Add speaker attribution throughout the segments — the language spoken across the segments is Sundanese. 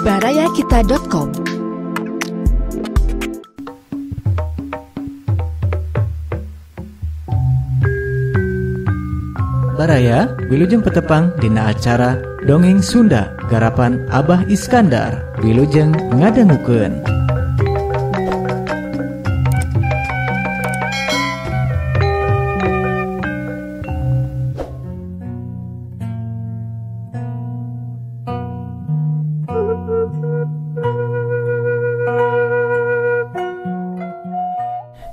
Speaker 1: barayakita.com.
Speaker 2: Baraya wilujeng petepang dina acara Dongeng Sunda garapan Abah Iskandar. Wilujeng ngadangukeun.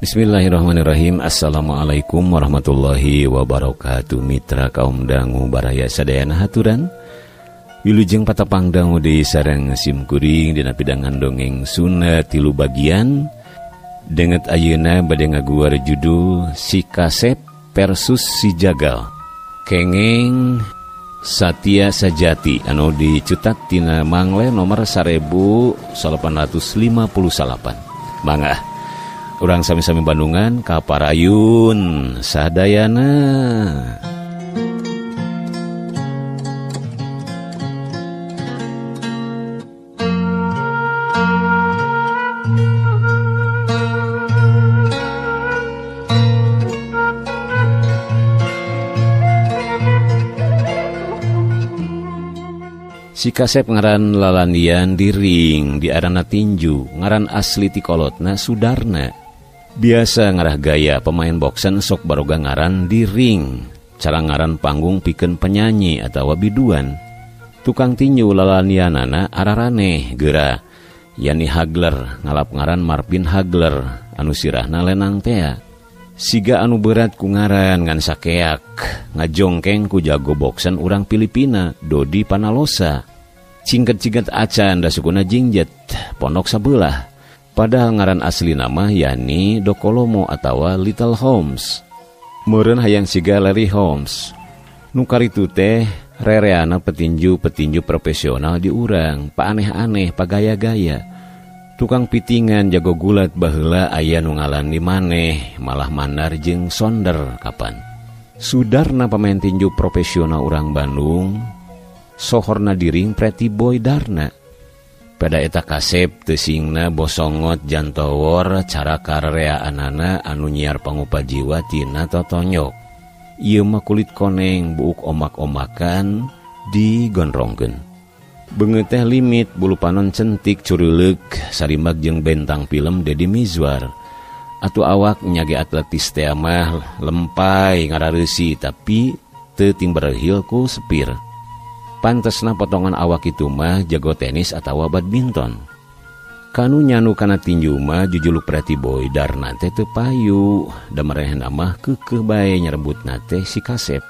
Speaker 3: Bismillahirrahmanirrahim. Assalamualaikum warahmatullahi wabarakatuh. Mitra kaum dangu baraya sadayana haturan. Wilujeng patapang dangu di sareng simkuring dina pidangan dongeng Sunda 3 bagian. Denget ayeuna bade ngaguar judul Si Kasep versus Si Jagal. Kenging Satya Sajati anu dicutat tina Mangle nomor 1858. Mangga urang sami-sami Bandungan kaparayun sadayana. Si Kasep ngaran lalandian di ring di arana tinju, ngaran asli ti kolotna Sudarna. Biasa ngarah gaya pemain boksen sok baroga ngaran di ring, cara ngaran panggung pikeun penyanyi atawa biduan. Tukang tinju lalandianana araraneh geura Yani Hagler ngalap ngaran Marvin Hagler anu sirahna Lenang tea. Siga anu berat ku ngaran ngan sakeak ngajongkeng ku jago boksen urang Filipina Dodi Panalosa. Cingket-cingket acan da sukuna jingjet pondok sabelah. Padahal ngaran asli nama Yani Dokolomo atawa Little Holmes. Meureun hayang siga Larry Holmes. Nu karitu teh rereana petinju-petinju profesional di urang, pa aneh-aneh, pa gaya-gaya. Tukang pitingan jago gulat baheula aya nu ngalani maneh, malah mandar jeung sonder kapan. Sudarna pemain tinju profesional urang Bandung. Sohorna di ring Pretty Boy Darna. Pada eta Kasep teusingna bosongot jantowor cara karereaanana anu nyiar pangupajiwa tina totonyok. Ieu mah kulit koneng buuk omak-omakan digonrongkeun. Beungeut teh limit bulu panon centik curuleuk sarimbag jeung bentang film Deddy Mizwar. Atuh awak nyage atletis teh mah lempai ngarareusi tapi teu timbereuhil ku sepir. Pantesna potongan awak itu mah jago tenis atawa badminton. Kanu nyanu kana tinju mah jujuluk Pretty Boy Darna teh teu payu, da marehna mah keukeuh bae nyarebutna teh Si Kasep.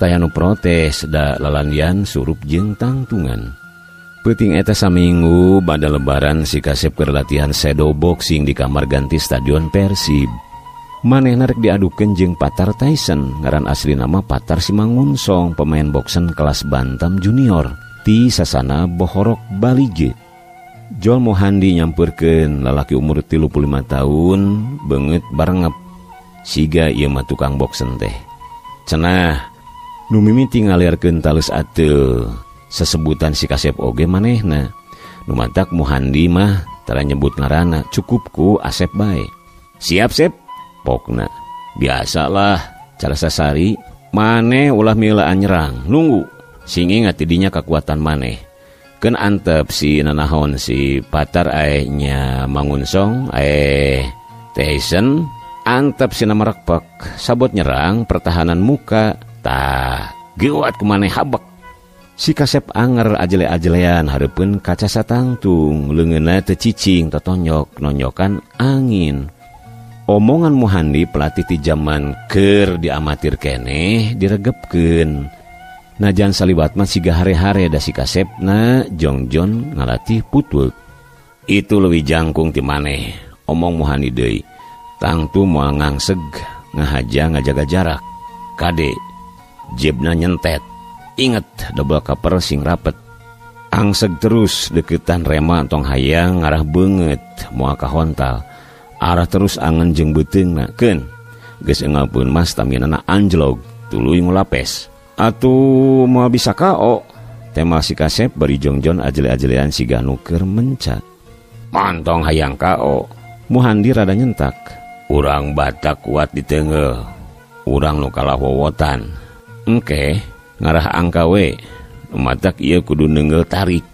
Speaker 3: Tayanu protes da lalandian surup jeung tangtungan. Peuting eta saminggu bada lebaran Si Kasep keur latihan shadow boxing di kamar ganti stadion Persib. Manehna rek diadukeun jeung Patar Tyson, ngaran asli nama Patar Simangunsong, pemain boksen kelas bantam junior ti sasana Bohorok Balije. Jol Mohandi nyampurkeun lalaki umur 35 tahun beungeut barengep. Siga ieu mah tukang boksen teh. Cenah nu mimiti ngaliarkeun taleus ateu sesebutan Si Kasep oge manehna. Nu matak Mohandi mah tara nyebut ngaranna, cukup ku Asep bae. Siap, Sep. Pokna biasalah cara sasari maneh ulah milaan nyerang nunggu sing ingat tidinya kekuatan maneh keun antep si nanahon si Patar nya Mangunsong Tyson antep si namarekpek sabot nyerang pertahanan muka tah geuat ku maneh habek. Si Kasep anger ajele-ajelean hareupeun kaca satangtung leungeunna teu cicing totonyok nonyokan angin. Omongan Mohandi pelatih ti zaman keur diamatir keneh diregepkeun. Najan saliwat mah siga hare-hare da Si Kasep na jongjon ngalatih footwork. Itu leuwih jangkung ti maneh, omong Mohandi deui. Tangtu moal ngangseg ngahaja ngajaga jarak. Kade jebna nyentet. Inget double cover sing rapet. Angseg terus deketan rema tong hayang ngarah beungeut moal ka hontal. Arah terus angen jeung beuteungna keun geus engalpun mas taminana anjlog tuluy ngulapes. Atuh moal bisa KO tema si Kasep bari jongjon ajele-ajelean si Ganu keur menca. Mantong hayang kao. Muhandi rada nyentak. Urang batak kuat di teungeuh. Urang nu kalah wowotan. Engke ngarah angka we. Matak ieu kudu neungeul tarik.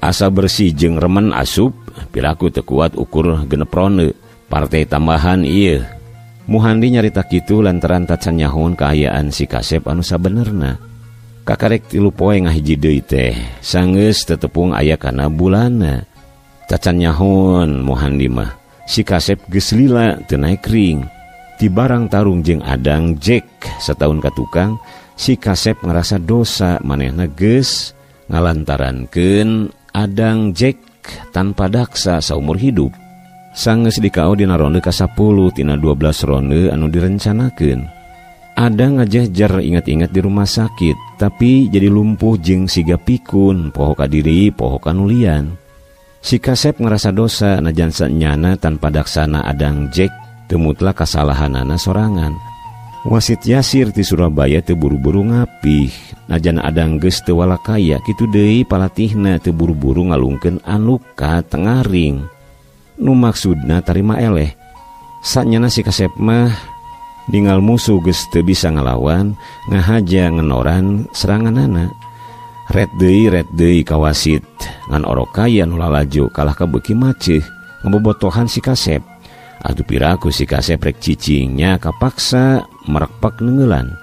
Speaker 3: Asa bersih jeung remen asup piraku teu kuat ukur genep ronde. Partai tambahan ieu. Muhandi nyarita kitu lantaran tacan nyahon kaayaan si Kasep anu sabenerna. Kakarek 3 poe ngahiji deui teh sanggeus tetepung aya kana bulanna. Tacan nyahon Muhandi mah si Kasep geus lila teu naek ring. Ti barang tarung jeung adang Jack setahun ka tukang, si Kasep ngerasa dosa manehna geus ngalantarankeun adang Jack tanpa daksa saumur hidup. Sanggeus dikao dina ronde ka 10 tina 12 ronde anu direncanakeun. Adang ngajehjer ingat-ingat di rumah sakit, tapi jadi lumpuh jeung siga pikun, poho ka diri, poho ka nulian. Si Kasep ngerasa dosa najan sanyana tanpa daksana adang Jack teu mutlak kasalahanana sorangan. Wasit Yasir ti Surabaya teu buru-buru ngapih, najan adang geus teu walakaya kitu deui palatihna teu buru-buru ngalungkeun anu ka tengah ring. Nu maksudna tarima eleh. Sanyana si Kasep mah ningal musuh geus teu bisa ngalawan, ngahaja ngenoran seranganana. Red deui ka wasit ngan orokaya nu lalajo kalah ka beuki maceuh ngebobotohan si Kasep. Atuh piraku si Kasep rek cicingnya kapaksa merekpak neungeulan.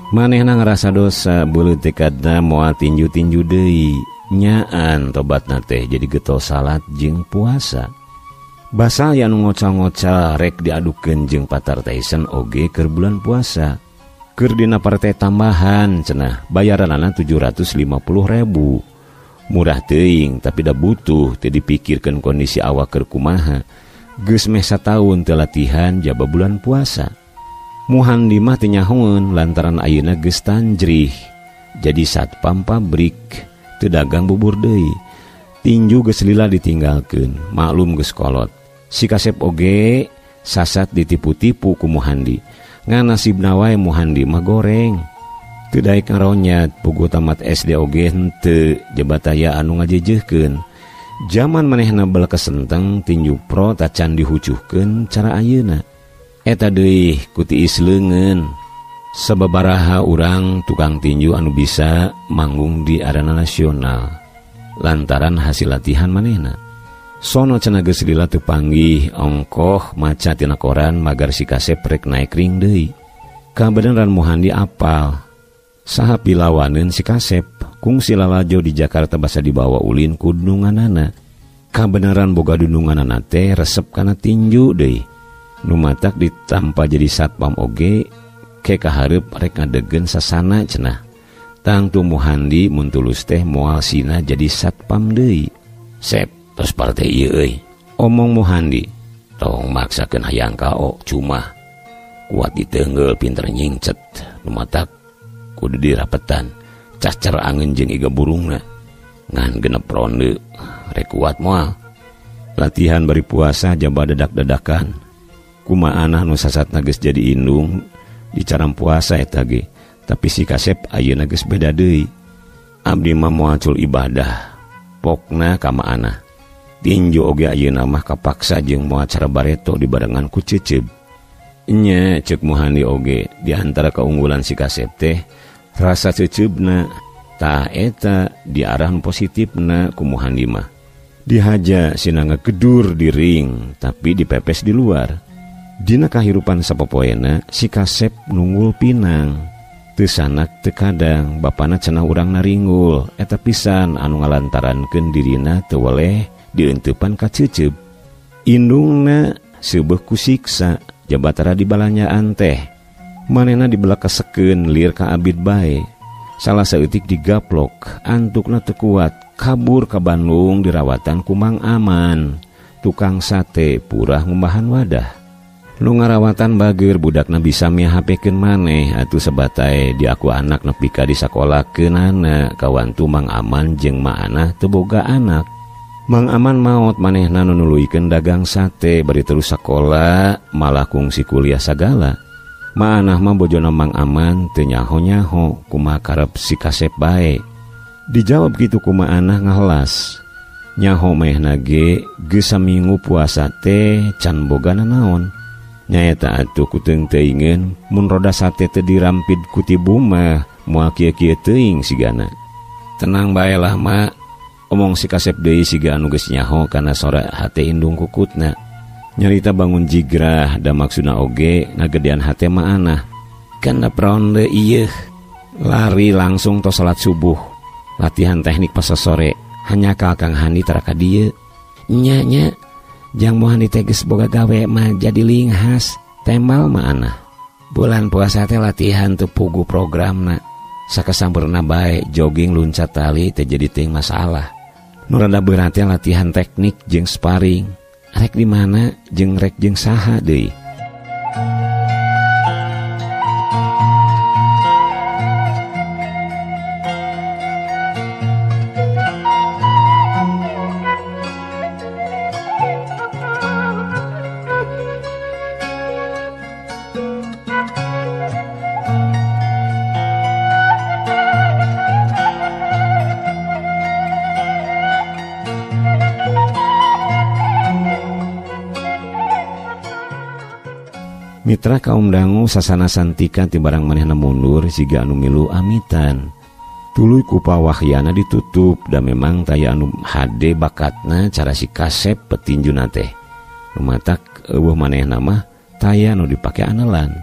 Speaker 3: Manehna ngerasa dosa beuleut tekadna moal tinju-tinju deui. Nyaan tobatna teh jadi getol salat jeung puasa. Basa anu ngocal-ngocal rek diadukeun jeung Patar Tyson oge keur bulan puasa. Keur dina partai tambahan cenah bayaranana 750.000. Murah teuing tapi da butuh teu dipikirkeun kondisi awak keur kumaha. Geus meh sataun teu latihan jaba bulan puasa. Muhandi mah teu nyahoeun lantaran ayeuna geus tanjrih. Jadi satpam pabrik, teu dagang bubur deui. Tinju geus lila ditinggalkeun, maklum geus kolot. Si Kasep oge sasat ditipu-tipu ku Muhandi. Ngan nasibna wae Muhandi mah goreng. Teu daek ngaronyat puguh tamat SD oge henteu jabat aya anu ngajejeuhkeun. Zaman manehna bal kesenteng tinju pro tacan dihucuhkeun cara ayeuna. Eta deui ku tiis leungeun. Sababaraha urang tukang tinju anu bisa manggung di arena nasional lantaran hasil latihan manehna. Sono cenah geus lila teu panggih ongkoh maca tina koran magar si Kasep rek naek ring deui. Kabeneran Muhandi apal saha pilawaneun si Kasep kungsi lalajo di Jakarta basa dibawa ulin ku dununganana. Kabeneran boga dununganana teh resep kana tinju deui. Nu matak ditampa jadi satpam oge ke kahareup rek ngadegeun sasana cenah. Tangtu Muhandi mun tulus teh moal sina jadi satpam deui. Sep, tos partai ieu euy. Omong Muhandi, tong maksakeun hayang kao cuma kuat diteungeul pinter nyingcet. Nu matak kudu dirapetan. Cacer angeun jeung iga burungna. Ngan genep ronde rek kuat moal. Latihan bari puasa jaba dadak-dadakan. Kumaanah nu sasatna geus jadi indung di caram puasa eta ge. Tapi si Kasep ayeuna geus beda deui. Abdi mah moal cul ibadah. Pokna ka maanah. Tinju oge ayeuna mah kapaksa jeung moal cara bareto dibarengan ku ceuceub. Nya ceuk Muhandi oge di antara keunggulan si Kasep teh rasa ceuceubna. Tah eta di arah positifna ku Muhandi mah. Dihaja sina ngagedur di ring tapi dipepes di luar. Dina kahirupan sapopoena si Kasep nunggul pinang. Teu sanak teu kadang bapana cenah urang naringgul. Eta pisan anu ngalantarankeun dirina teu weleh dieunteupan ka ceuceub. Indungna seubeuh ku siksa jabatara di balanyaan teh. Manehna dibelakasekeun lir ka abid bae. Salah saeutik digaplok, antukna teu kuat, kabur ka Bandung dirawatan ku Mang Aman. tukang sate purah ngumbahan wadah. Nu ngarawatan bager budakna bisa mihapekeun maneh atuh sebatai di aku anak nepi ka di sakolahkeunana kawantu Mang Aman jeung maana teu boga anak. Mang Aman maot manehna nu nuluykeun dagang sate bari terus sakola malah kungsi kuliah sagala. Maanah mah bojona Mang Aman teu nyaho-nyaho kumaha karep si Kasep bae. Dijawab kitu ku maanah ngahelas. Nyaho mehna ge geus saminggu puasa teh can bogana naon. Nyaeta atuh kuteung teuingeun mun roda sate teu dirampid ku ti bumah moal kieu-kieu teuing sigana. Tenang bae lah mak, omong si Kasep deui siga anu geus nyaho kana sore hate indung kukutna. Nyarita bangun jigrah da maksudna oge ngagedean hate maanah. Kana praonde ieu lari langsung tos salat subuh. Latihan teknik pas sore hanya ka Kang Handi tara ka dieu. Nya jang mohan diteges boga gawe mah jadi linghas tembal maanah. Bulan puasa teh latihan teu pugu programna. Sakasampeurna bae jogging luncat tali teh jadi teuing masalah. Nu rada berat teh latihan teknik jeung sparring. Rek di mana jeung rek jeung saha deui. Mitra kaum dangu sasana santika ti barang manehna mundur siga anu milu amitan. Tuluy ku pawahyana ditutup da memang taya anu hade bakatna cara si Kasep petinjuna teh. Lumatak eueuh manehna mah taya anu dipake anelan.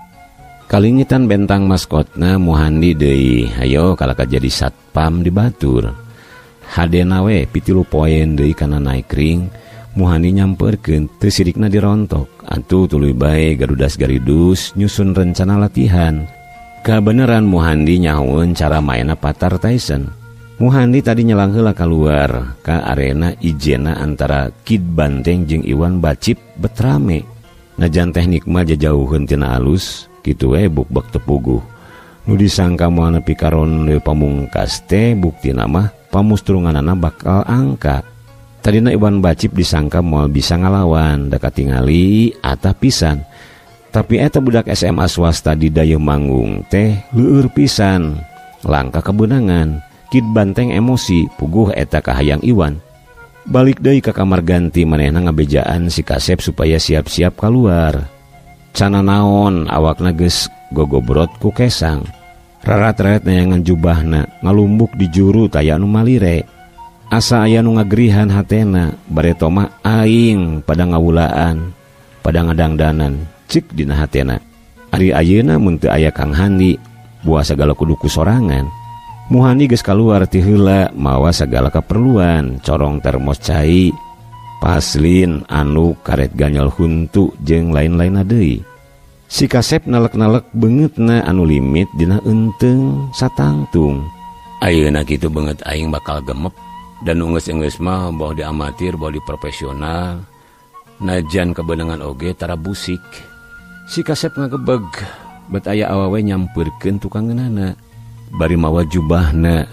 Speaker 3: Kalingitan bentang maskotna Muhandi deui hayo kalaka jadi satpam di batur. Hadena we 30 poin deui kana naik ring. Muhandi nyamperkeun teu sirikna dirontok. Atuh tuluy bae garudas garidus nyusun rencana latihan. Kabeneran Muhandi nyahoeun cara mainna Patar Tyson. Muhandi tadi nyelang heula keluar ka arena ijena antara Kid Banteng jeung Iwan Bacip betrame. Najan teknik mah jauheun tina alus, kitu we bukbek teu puguh. Nu disangka moal nepi ka ronde pamungkas teh buktina mah pamustrunganana bakal angka. Tadina Iwan Bacip disangka moal bisa ngalawan da katingali atah pisan. Tapi eta budak SMA swasta di Dayeuh Manggung teh leueur pisan. Langka kebenangan, Kid Banteng emosi puguh eta kahayang Iwan. Balik deui ka kamar ganti manehna ngabejaan si Kasep supaya siap-siap keluar. Cana naon awakna geus gogobrot ku kesang. Rarat-rarat neangan jubahna ngalumbuk di juru taya anu malire. Asa aya nu ngagerihan hatena bareto mah aing pada ngawulaan pada ngadangdanan cik dina hatena. Ari ayeuna mun teu aya Kang Handi buah sagala kudu kusorangan. Muhandi geus kaluar ti heula mawa sagala kaperluan corong termos cai paslin anduk karet ganyol huntu jeung lain-lainna deui. Si Kasep nalek-nalek beungeutna anu limit dina enteung satangtung. Ayeuna kitu beungeut aing bakal gemep. Dan unggeus-unggeus mah bawa di amatir, bawa di profesional. Najan kebenangan oge tara busik. Si Kasep ngagebeg, bet aya awawe nyamperkeun tukang ngeunana. Bari mawa jubahna,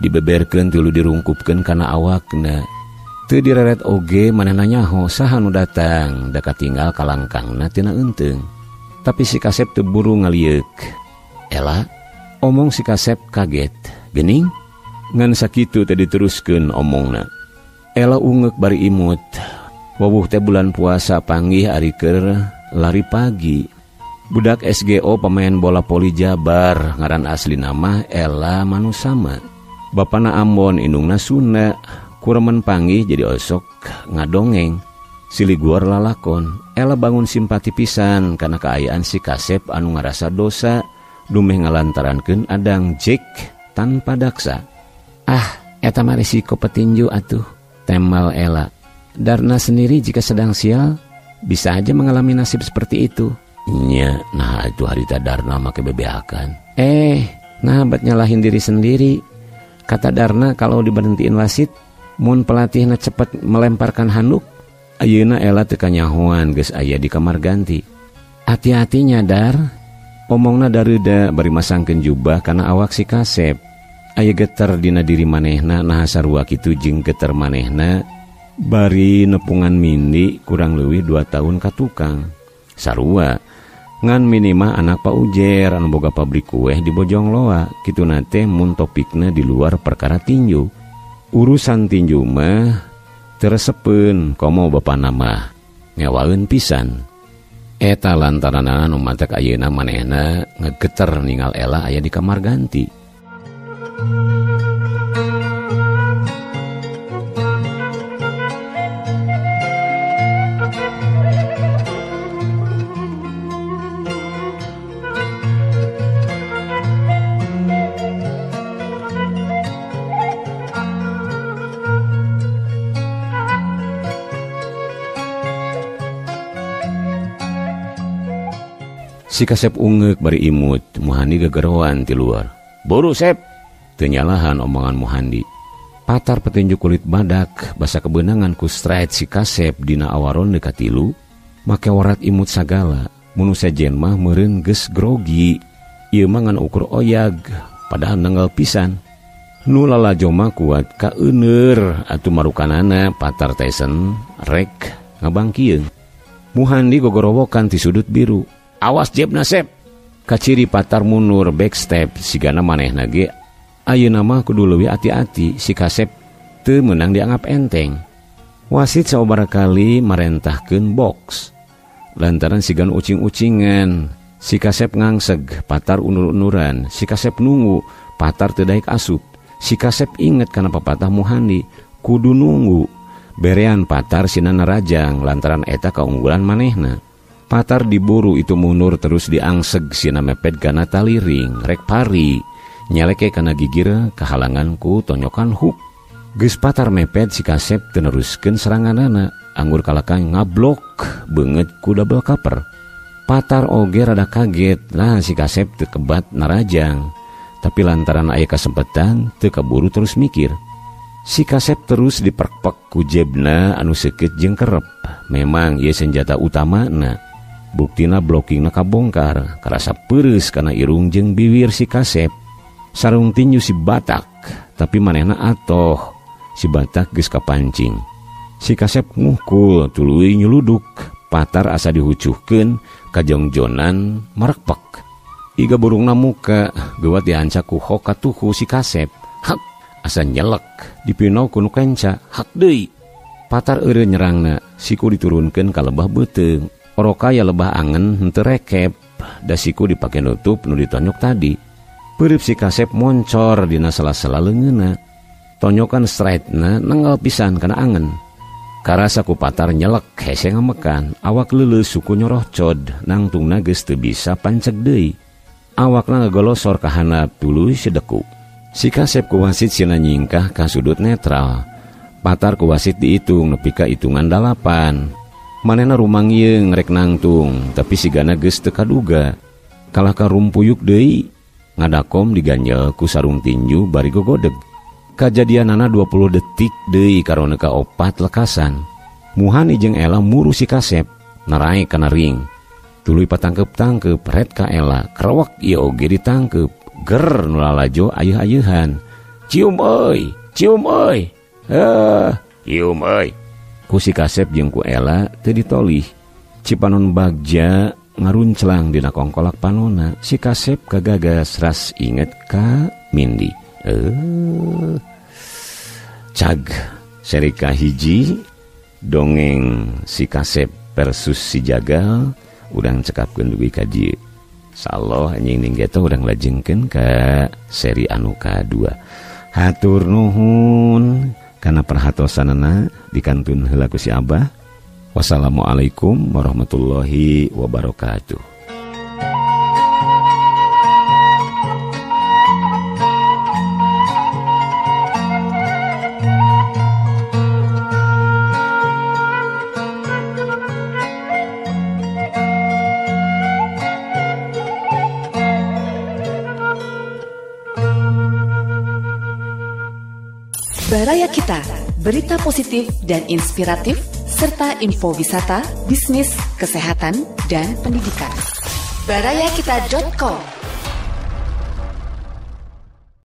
Speaker 3: dibeberkeun tilu dirungkupkeun kana awakna. Teu direret oge manehna nyaho saha nu datang, da katinggal kalangkangna tina enteung. Tapi si Kasep teu buru ngalieuk. Ela, omong si Kasep kaget. Geuning? Ngan sakitu teh diteruskeun omongna. Ela ungek bari imut. Wawuh teh bulan puasa panggih ari keur lari pagi. Budak SGO pemain bola poli Jabar ngaran asli nama Ela Manusama. Bapana Ambon indungna Sunda. Kuremen panggih jadi osok ngadongeng. Siliguar lalakon. Ela bangun simpati pisan kana kaayaan si Kasep anu ngarasa dosa dumeh ngalantarankeun adang Jack tanpa daksa. Eta mah risiko petinju atuh, temal Ela. Darna sendiri jika sedang sial, bisa aja mengalami nasib seperti itu. Nya, nah itu harita Darna make bebeakan. Nah bat nyalahin diri sendiri. Kata Darna kalau diberhentiin wasit, mun pelatihna cepet melemparkan handuk, Ayeuna Ela teu kanyahoan geus aya di kamar ganti. Hati-hati nyadar. Omongna dareuda bari masangkeun jubah kana awak si Kasep. Aya geter dina diri manehna naha sarua kitu jeung geter manehna bari nepungan mindi kurang leuwih 2 tahun ka tukang. Sarua ngan minimal anak Pak Ujer anu boga pabrik kueh di Bojongloa, kituna teh mun topikna di luar perkara tinju. Urusan tinju mah teresepeun komo bapana mah ngewaeun pisan. Eta lantaranana nu mantek ayeuna manehna ngegeter ningal Ela aya di kamar ganti. Si Kasep ungek bari imut, Muhandi gegeroan ti luar. "Buru Sep!" Teu nyalahan omongan Muhandi. Patar petinju kulit badak basa kebenangan ku stride si Kasep dina awaron dekat 3, make warat imut sagala. Munu sejen mah meureun geus grogi. Ieu mah ngan ukur oyag, padahal nenggal pisan. Nu lalajo mah kuat ka euneur atuh marukanana Patar Tyson rek ngabangkieun. Muhandi gogorowokan ti sudut biru. "Awas jebna Sep!" Kaciri Patar mundur backstep sigana manehna ge ayeuna mah kudu leuwih ati-ati. Si Kasep teu meunang dianggap enteng. Wasit sababaraha kali marentahkeun box. Lantaran sigan ucing-ucingan, si Kasep ngangseg, Patar undur-unduran. Si Kasep nunggu, Patar teu daek asup. Si Kasep inget kana pepatah Muhandi, kudu nunggu. Berean Patar sinan rajang lantaran eta kaunggulan manehna. Patar diburu itu mundur terus diangseg sina mepet kana tali ring rek pari nyaleke kana gigir kahalangan ku tonyokan hook. Geus Patar mepet si Kasep teu neruskeun seranganana, anggur kalakang ngablok beungeut ku double cover. Patar oge rada kaget lah si Kasep teu kebat narajang, tapi lantaran aya kasempetan teu kaburu terus mikir. Si Kasep terus diperpek ku jebna anu seukeut jeung kerep. Memang ieu senjata utamana. Buktina blockingna kabongkar, karasa peureus kana irung jeung bibir si Kasep. Sarung tinju si batak, tapi manehna atoh. Si batak geus kapancing. Si Kasep ngukul tuluy nyeluduk. Patar asa dihucuhkeun kajongjonan marekpek. Iga burungna muka geuwat diancak ku hok katuhu si Kasep. Hak asa nyelek dipinau ku nu kenca. Hak deui. Patar eureun nyerangna, siku diturunkeun ka lebah beuteung. Oroka ya lebah angen henteu rekep, da siku dipake nutup nu ditonyok tadi. Peureup si Kasep moncor dina sela-sela leungeunna. Tonyokan stride-na nenggal pisan kana angen. Karasa ku Patar nyelek hese ngamekan, awak leuleus suku nyoroh cod, nangtungna geus teu bisa panceg deui. Awakna ngagolosor ka handap tuluy sedeku. Si Kasep ku wasit sina nyingkah ka sudut netral. Patar ku wasit diitung nepi ka itungan 8. Manehna rumangieung rek nangtung, tapi sigana geus teu kaduga. Kalah ka rumpuyuk deui, ngadakom diganjel ku sarung tinju bari gogodeg. Kajadianana 20 detik deui karona ka 4 lekasan. Muhandi jeung Ela muru si Kasep, narae kana ring. Tuluy patangkep-tangkep ret ka Ela, krewek ieu oge ditangkep. Ger nu lalajo ayeuh-ayeuhan. "Cium euy, cium euy." "Cium euy." Ku si Kasep jeung ku Ela teu ditolih. Cipanon Bagja ngarunclang dina kongkolak panonna. Si Kasep kagagas ras inget ka Mindi. Cag seri kahiji dongeng si Kasep versus si Jagal urang cekapkeun dugi ka dieu. Insyaallah anjing ninggeta urang lajengkeun ka seri anu ka-2. Hatur nuhun kana perhatosanana dikantun heula ku si Abah. Wassalamualaikum warahmatullahi wabarakatuh.
Speaker 1: Baraya Kita, berita positif dan inspiratif serta info wisata, bisnis, kesehatan, dan pendidikan. Barayakita.com